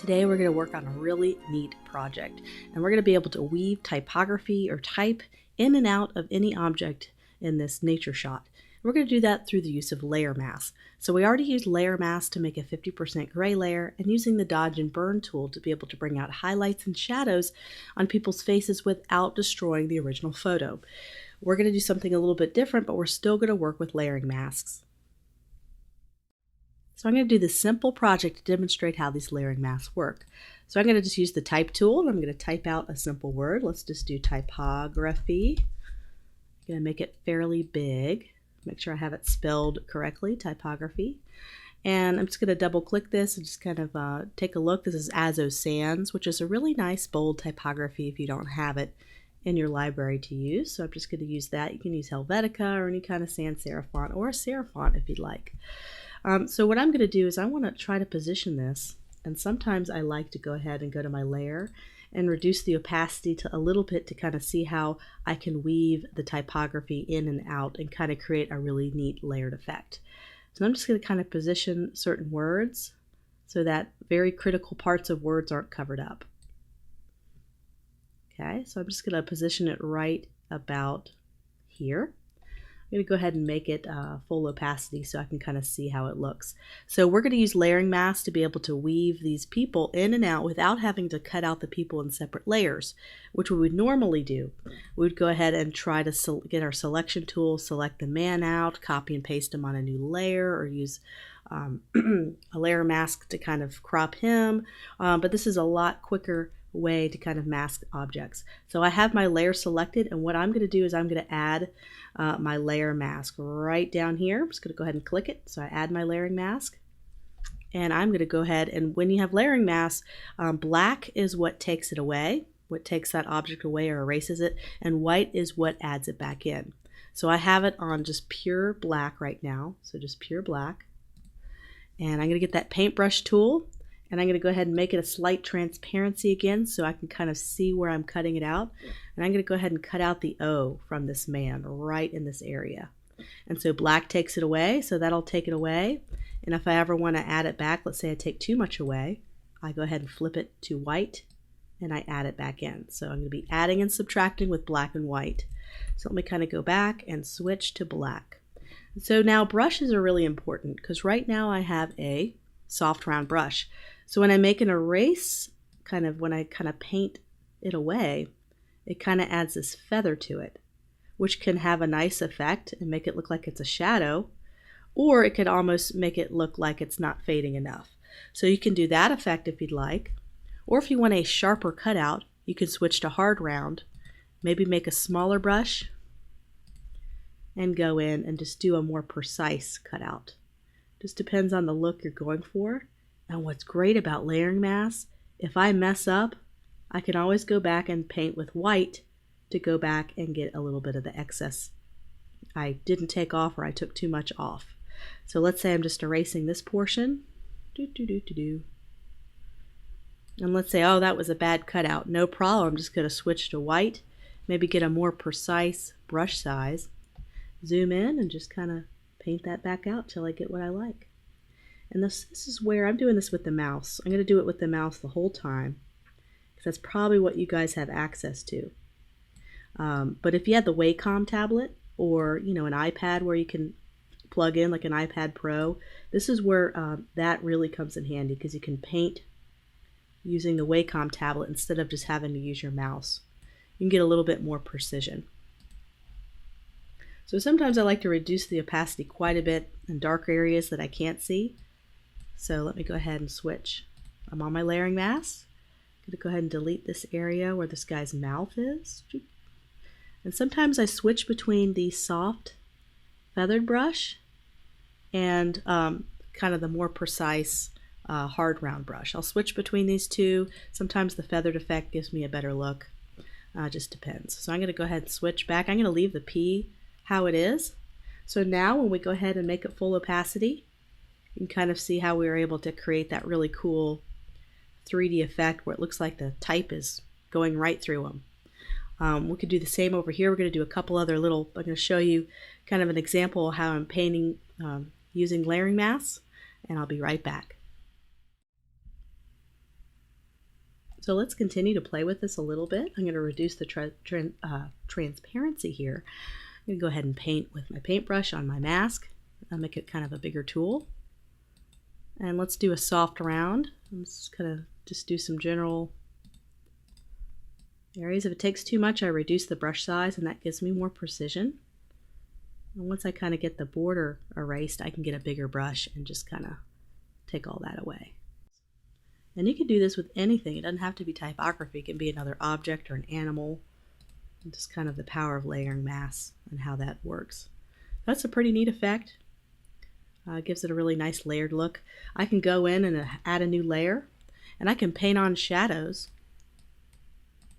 Today we're going to work on a really neat project, and we're going to be able to weave typography or type in and out of any object in this nature shot. We're going to do that through the use of layer mask. So we already used layer mask to make a 50% gray layer, and using the dodge and burn tool to be able to bring out highlights and shadows on people's faces without destroying the original photo. We're going to do something a little bit different, but we're still going to work with layering masks. So I'm going to do this simple project to demonstrate how these layering masks work. So I'm going to just use the type tool, and I'm going to type out a simple word. Let's just do typography. I'm going to make it fairly big. Make sure I have it spelled correctly, typography. And I'm just going to double click this and just kind of take a look. This is Azo Sans, which is a really nice bold typography if you don't have it in your library to use. So I'm just going to use that. You can use Helvetica or any kind of sans serif font or a serif font if you'd like. So what I'm going to do is I want to try to position this, and sometimes I like to go ahead and go to my layer and reduce the opacity to a little bit to kind of see how I can weave the typography in and out and kind of create a really neat layered effect. So I'm just going to kind of position certain words so that very critical parts of words aren't covered up. Okay, so I'm just going to position it right about here. I'm going to go ahead and make it full opacity so I can kind of see how it looks. So we're going to use layering masks to be able to weave these people in and out without having to cut out the people in separate layers, which we would normally do. We would go ahead and try to get our selection tool, select the man out, copy and paste him on a new layer, or use a layer mask to kind of crop him. But this is a lot quicker way to kind of mask objects. So I have my layer selected, and what I'm going to do is I'm going to add my layer mask right down here. I'm just going to go ahead and click it. So I add my layering mask, and I'm going to go ahead, and when you have layering masks, black is what takes it away, what takes that object away or erases it, and white is what adds it back in. So I have it on just pure black right now, so just pure black. And I'm going to get that paintbrush tool, and I'm going to go ahead and make it a slight transparency again so I can kind of see where I'm cutting it out. And I'm going to go ahead and cut out the O from this man right in this area. And so black takes it away, so that'll take it away. And if I ever want to add it back, let's say I take too much away, I go ahead and flip it to white and I add it back in. So I'm going to be adding and subtracting with black and white. So let me kind of go back and switch to black. So now brushes are really important because right now I have a soft round brush. So when I make an erase, when I paint it away, it kind of adds this feather to it, which can have a nice effect and make it look like it's a shadow, or it could almost make it look like it's not fading enough. So you can do that effect if you'd like, or if you want a sharper cutout, you can switch to hard round, maybe make a smaller brush, and go in and just do a more precise cutout. Just depends on the look you're going for. And what's great about layering masks, if I mess up, I can always go back and paint with white to go back and get a little bit of the excess I didn't take off or I took too much off. So let's say I'm just erasing this portion. And let's say, oh, that was a bad cutout. No problem, I'm just going to switch to white, maybe get a more precise brush size, zoom in and just kind of paint that back out till I get what I like. And this is where I'm doing this with the mouse. I'm going to do it with the mouse the whole time because that's probably what you guys have access to. But if you had the Wacom tablet or an iPad where you can plug in like an iPad Pro, this is where that really comes in handy because you can paint using the Wacom tablet instead of just having to use your mouse. You can get a little bit more precision. So sometimes I like to reduce the opacity quite a bit in dark areas that I can't see. So let me go ahead and switch. I'm on my layering mask. I'm going to go ahead and delete this area where this guy's mouth is. And sometimes I switch between the soft feathered brush and kind of the more precise hard round brush. I'll switch between these two. Sometimes the feathered effect gives me a better look. Just depends. So I'm going to go ahead and switch back. I'm going to leave the P how it is. So now when we go ahead and make it full opacity, you can kind of see how we were able to create that really cool 3D effect where it looks like the type is going right through them. We could do the same over here. We're going to do a couple other I'm going to show you kind of an example of how I'm painting using layering masks, and I'll be right back. So let's continue to play with this a little bit. I'm going to reduce the transparency here. I'm going to go ahead and paint with my paintbrush on my mask. I'll make it kind of a bigger tool. And let's do a soft round. I'm just going to just do some general areas. If it takes too much, I reduce the brush size, and that gives me more precision. And once I kind of get the border erased, I can get a bigger brush and just kind of take all that away. And you can do this with anything. It doesn't have to be typography. It can be another object or an animal. And just kind of the power of layering masks and how that works. That's a pretty neat effect. It gives it a really nice layered look. I can go in and add a new layer, and I can paint on shadows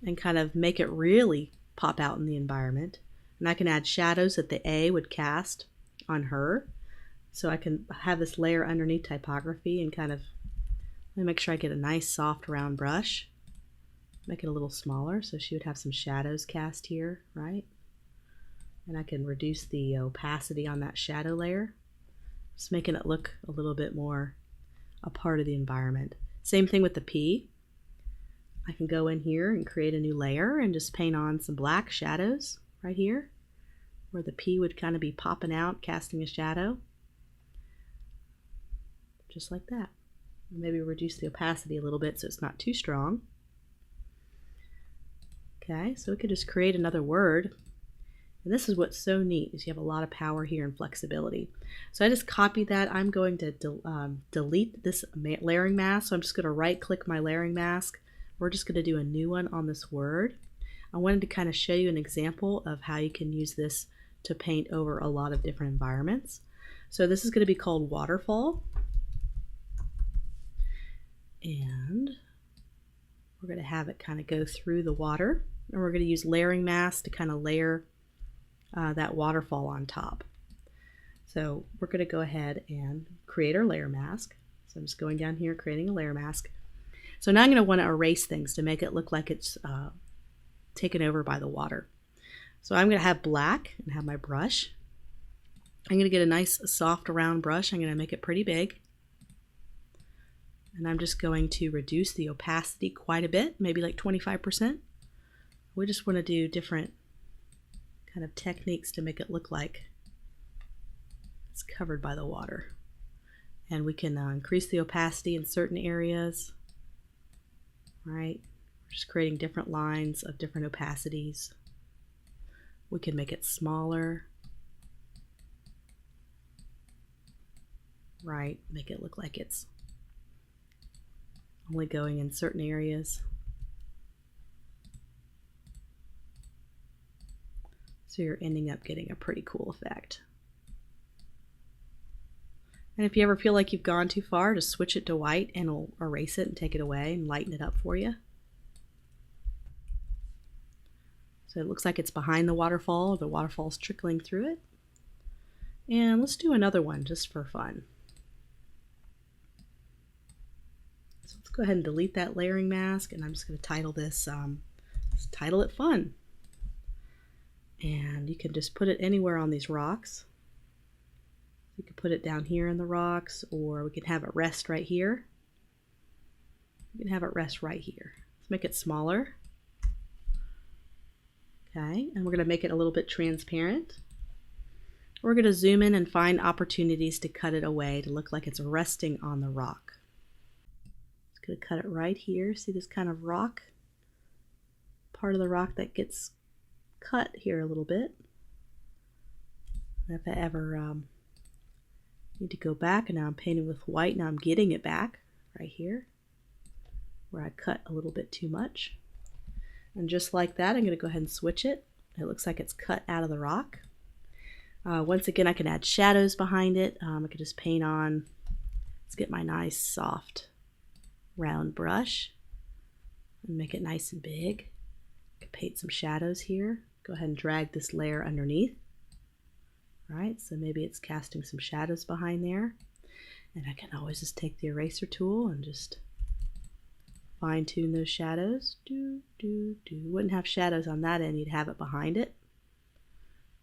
and kind of make it really pop out in the environment. And I can add shadows that the A would cast on her. So I can have this layer underneath typography and kind of, let me make sure I get a nice soft round brush. Make it a little smaller so she would have some shadows cast here, right? And I can reduce the opacity on that shadow layer, just making it look a little bit more a part of the environment. Same thing with the P. I can go in here and create a new layer and just paint on some black shadows right here where the P would kind of be popping out, casting a shadow. Just like that. Maybe reduce the opacity a little bit so it's not too strong. Okay, so we could just create another word. And this is what's so neat, is you have a lot of power here and flexibility. So I just copied that. I'm going to delete this layering mask. So I'm just going to right click my layering mask. We're just going to do a new one on this word. I wanted to kind of show you an example of how you can use this to paint over a lot of different environments. So this is going to be called waterfall. And we're going to have it kind of go through the water, and we're going to use layering mask to kind of layer that waterfall on top. So we're going to go ahead and create our layer mask. So I'm just going down here, creating a layer mask. So now I'm going to want to erase things to make it look like it's taken over by the water. So I'm going to have black and have my brush. I'm going to get a nice soft round brush. I'm going to make it pretty big. And I'm just going to reduce the opacity quite a bit, maybe like 25%. We just want to do different kind of techniques to make it look like it's covered by the water. And we can increase the opacity in certain areas. Right? We're just creating different lines of different opacities. We can make it smaller. Right? Make it look like it's only going in certain areas. So you're ending up getting a pretty cool effect. And if you ever feel like you've gone too far, just switch it to white and it'll erase it and take it away and lighten it up for you. So it looks like it's behind the waterfall's trickling through it. And let's do another one just for fun. So let's go ahead and delete that layering mask, and I'm just going to title this, let's title it Fun. And you can just put it anywhere on these rocks. You can put it down here in the rocks, or we can have it rest right here. You can have it rest right here. Let's make it smaller. Okay, and we're going to make it a little bit transparent. We're going to zoom in and find opportunities to cut it away to look like it's resting on the rock. Just going to cut it right here. See this kind of rock? Part of the rock that gets cut here a little bit. And if I ever need to go back, and now I'm painting with white, now I'm getting it back right here where I cut a little bit too much. And just like that, I'm going to go ahead and switch it. It looks like it's cut out of the rock. Once again, I can add shadows behind it. I could just paint on, let's get my nice soft round brush and make it nice and big. I can paint some shadows here. Go ahead and drag this layer underneath. Right, so maybe it's casting some shadows behind there. And I can always just take the eraser tool and just fine tune those shadows. Wouldn't have shadows on that end, you'd have it behind it.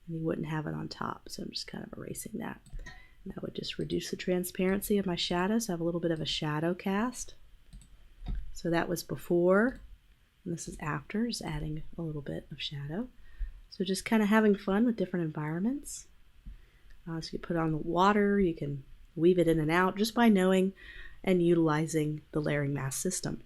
And you wouldn't have it on top, so I'm just kind of erasing that. And that would just reduce the transparency of my shadows. So I have a little bit of a shadow cast. So that was before, and this is after, just adding a little bit of shadow. So just kind of having fun with different environments. So you put on the water, you can weave it in and out just by knowing and utilizing the layering mask system.